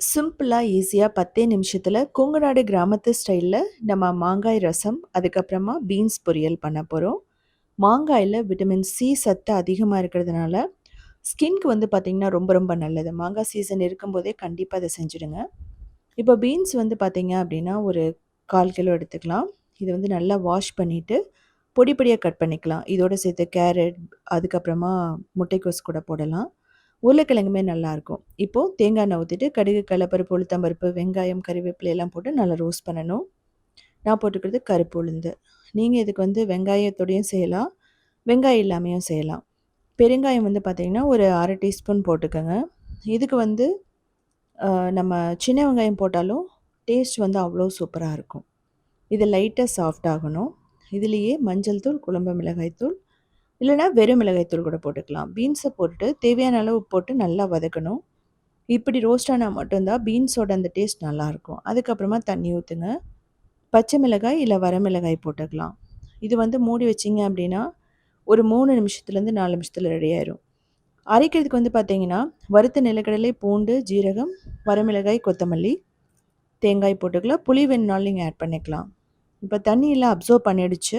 சிம்பிளா, ஈஸியா 10 நிமிஷத்துல கொங்குநாடு கிராமத்து ஸ்டைல்ல நம்ம மாங்காய் ரசம், அதுக்கப்புறமா பீன்ஸ் பொரியல் பண்ண போறோம். மாங்காயில விட்டமின் சி சத்து அதிகமா இருக்கிறதுனால, ஸ்கின்க்கு வந்து பார்த்தீங்கன்னா, ரொம்ப ரொம்ப நல்லது. மாங்காய் சீசன் இருக்கும்போதே கண்டிப்பா இத செஞ்சுடுங்க. இப்போ பீன்ஸ் வந்து பார்த்தீங்க அப்படின்னா, ஒரு 1/4 கிலோ எடுத்துக்கலாம். இது வந்து நல்லா வாஷ் பண்ணிட்டு, பொடி பொடியா கட் பண்ணிக்கலாம். இதோட சேர்த்து கேரட், அதுக்கப்புறமா முட்டைக்கோஸ் கூட போடலாம். உருளைக்கிழங்குமே நல்லாயிருக்கும். இப்போது தேங்காய் எண்ணெய் ஊற்றிட்டு கடுகு, கடலப்பருப்பு, உளுத்தம்பருப்பு, வெங்காயம், கறிவேப்பிலை எல்லாம் போட்டு நல்லா ரோஸ்ட் பண்ணணும். நான் போட்டுக்கிறது கருப்பு உளுந்து. நீங்கள் இதுக்கு வந்து வெங்காயத்தோடையும் செய்யலாம், வெங்காயம் இல்லாமையும் செய்யலாம். பெருங்காயம் வந்து பார்த்திங்கன்னா ஒரு 1/2 டீஸ்பூன் போட்டுக்கோங்க. இதுக்கு வந்து நம்ம சின்ன வெங்காயம் போட்டாலும் டேஸ்ட் வந்து அவ்வளோ சூப்பராக இருக்கும். இது லைட்டாக சாஃப்ட் ஆகணும். இதுலேயே மஞ்சள் தூள், குழம்பு மிளகாய் தூள், இல்லைனா வெறும் மிளகாய் தூள் கூட போட்டுக்கலாம். பீன்ஸை போட்டுட்டு தேவையான அளவு போட்டு நல்லா வதக்கணும். இப்படி ரோஸ்ட் ஆனால் மட்டும்தான் பீன்ஸோட அந்த டேஸ்ட் நல்லாயிருக்கும். அதுக்கப்புறமா தண்ணி ஊற்றுங்க. பச்சை மிளகாய் இல்லை வரமிளகாய் போட்டுக்கலாம். இது வந்து மூடி வச்சிங்க அப்படின்னா ஒரு 3 நிமிஷத்துலேருந்து 4 நிமிஷத்தில் ரெடி ஆயிரும். அரைக்கிறதுக்கு வந்து பார்த்தீங்கன்னா வறுத்த நிலக்கடலை, பூண்டு, ஜீரகம், வரமிளகாய், கொத்தமல்லி, தேங்காய் போட்டுக்கலாம். புளி வேணுனாலும் நீங்கள் ஆட் பண்ணிக்கலாம். இப்போ தண்ணியெல்லாம் அப்சர்வ் பண்ணிடுச்சு.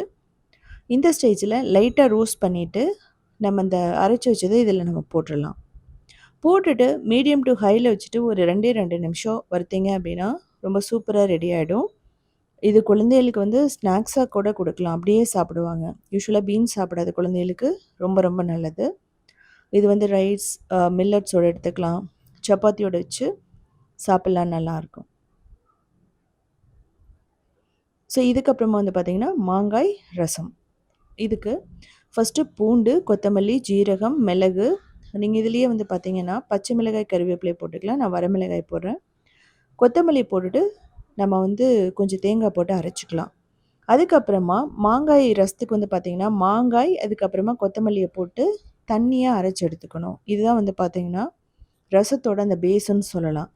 இந்த ஸ்டேஜில் லைட்டாக ரோஸ்ட் பண்ணிவிட்டு நம்ம இந்த அரைச்சி வச்சதை இதில் நம்ம போட்டுடலாம். போட்டுட்டு மீடியம் டு ஹையில் வச்சுட்டு ஒரு 2 நிமிஷம் வறுத்தீங்க அப்படின்னா ரொம்ப சூப்பராக ரெடி ஆகிடும். இது குழந்தைகளுக்கு வந்து ஸ்நாக்ஸாக கூட கொடுக்கலாம், அப்படியே சாப்பிடுவாங்க. யூஸ்வலாக பீன்ஸ் சாப்பிடாத குழந்தைகளுக்கு ரொம்ப ரொம்ப நல்லது. இது வந்து ரைஸ், மில்லட்ஸோடு எடுத்துக்கலாம், சப்பாத்தியோடு வச்சு சாப்பிட்லாம், நல்லாயிருக்கும். ஸோ இதுக்கப்புறமா வந்து பார்த்திங்கன்னா மாங்காய் ரசம். இதுக்கு ஃபஸ்ட்டு பூண்டு, கொத்தமல்லி, ஜீரகம், மிளகு, நீங்கள் இதுலேயே வந்து பார்த்தீங்கன்னா பச்சை மிளகாய், கருவேப்பிலை போட்டுக்கலாம். நான் வரமிளகாய் போடுறேன். கொத்தமல்லி போட்டுட்டு நம்ம வந்து கொஞ்சம் தேங்காய் போட்டு அரைச்சிக்கலாம். அதுக்கப்புறமா மாங்காய் ரசத்துக்கு வந்து பார்த்திங்கன்னா மாங்காய், அதுக்கப்புறமா கொத்தமல்லியை போட்டு தண்ணியாக அரைச்சி எடுத்துக்கணும். இதுதான் வந்து பார்த்திங்கன்னா ரசத்தோட அந்த பேஸுன்னு சொல்லலாம்.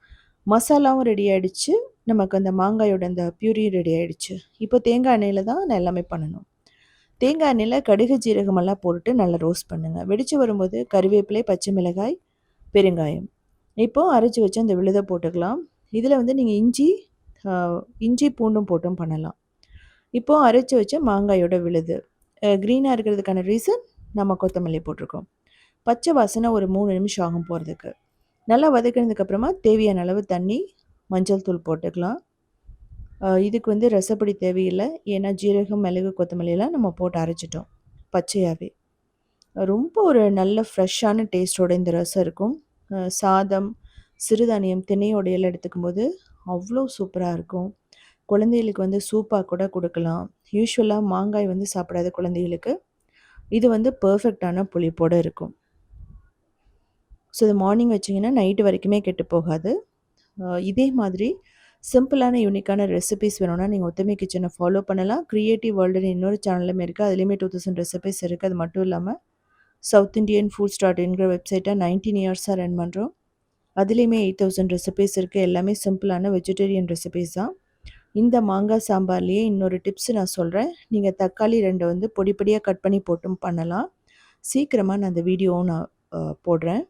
மசாலாவும் ரெடி ஆகிடுச்சு, நமக்கு அந்த மாங்காயோட அந்த பியூரியும் ரெடி ஆகிடுச்சு. இப்போ தேங்காய் எண்ணெயில் தான் நான் எல்லாமே பண்ணணும். தேங்காய் எண்ணெயில் கடுகு, ஜீரகமெல்லாம் போட்டுட்டு நல்லா ரோஸ்ட் பண்ணுங்கள். வெடித்து வரும்போது கறிவேப்பிலை, பச்சை மிளகாய், பெருங்காயம். இப்போது அரைச்சி வச்சு அந்த விழுதை போட்டுக்கலாம். இதில் வந்து நீங்கள் இஞ்சி பூண்டும் போட்டும் பண்ணலாம். இப்போது அரைச்சி வச்ச மாங்காயோட விழுது க்ரீனாக இருக்கிறதுக்கான ரீசன் நம்ம கொத்தமல்லி போட்டிருக்கோம். பச்சை வாசனை ஒரு 3 நிமிஷம் ஆகும் போகிறதுக்கு. நல்லா வதக்கினதுக்கப்புறமா தேவையான அளவு தண்ணி, மஞ்சள் தூள் போட்டுக்கலாம். இதுக்கு வந்து ரசப்பொடி தேவையில்லை, ஏன்னா ஜீரகம், மிளகு, கொத்தமல்லியெல்லாம் நம்ம போட்டு அரைச்சிட்டோம் பச்சையாகவே. ரொம்ப ஒரு நல்ல ஃப்ரெஷ்ஷான டேஸ்ட்டோட இந்த ரசம் இருக்கும். சாதம், சிறுதானியம், திணையோடையெல்லாம் எடுத்துக்கும்போது அவ்வளோ சூப்பராக இருக்கும். குழந்தைகளுக்கு வந்து சூப்பாக கூட கொடுக்கலாம். யூஸ்வலாக மாங்காய் வந்து சாப்பிடாத குழந்தைகளுக்கு இது வந்து பர்ஃபெக்டான புளிப்போடு இருக்கும். ஸோ இது மார்னிங் வச்சிங்கன்னா நைட்டு வரைக்குமே கெட்டு போகாது. இதே மாதிரி சிம்பிளான யூனிக்கான ரெசிபீஸ் வேணும்னா நீங்கள் ஒத்துமை கிச்சனை ஃபாலோ பண்ணலாம். க்ரியேட்டிவ் வேர்ல்டுன்னு இன்னொரு சேனலுமே இருக்குது, அதுலேயுமே 2000 ரெசிபீஸ் இருக்குது. அது மட்டும் இல்லாமல் சவுத் இண்டியன் ஃபுட்ஸ் .inங்கிற வெப்சைட்டை 19 இயர்ஸாக ரன் பண்ணுறோம். அதுலேயுமே 8000 ரெசிபீஸ் இருக்குது. எல்லாமே சிம்பிளான வெஜிடேரியன் ரெசிபீஸ் தான். இந்த மாங்காய் சாம்பார்லேயே இன்னொரு டிப்ஸ் நான் சொல்கிறேன். நீங்கள் தக்காளி 2 வந்து பொடி பொடியாக கட் பண்ணி போட்டும் பண்ணலாம். சீக்கிரமாக நான் அந்த வீடியோவும் நான் போடுறேன்.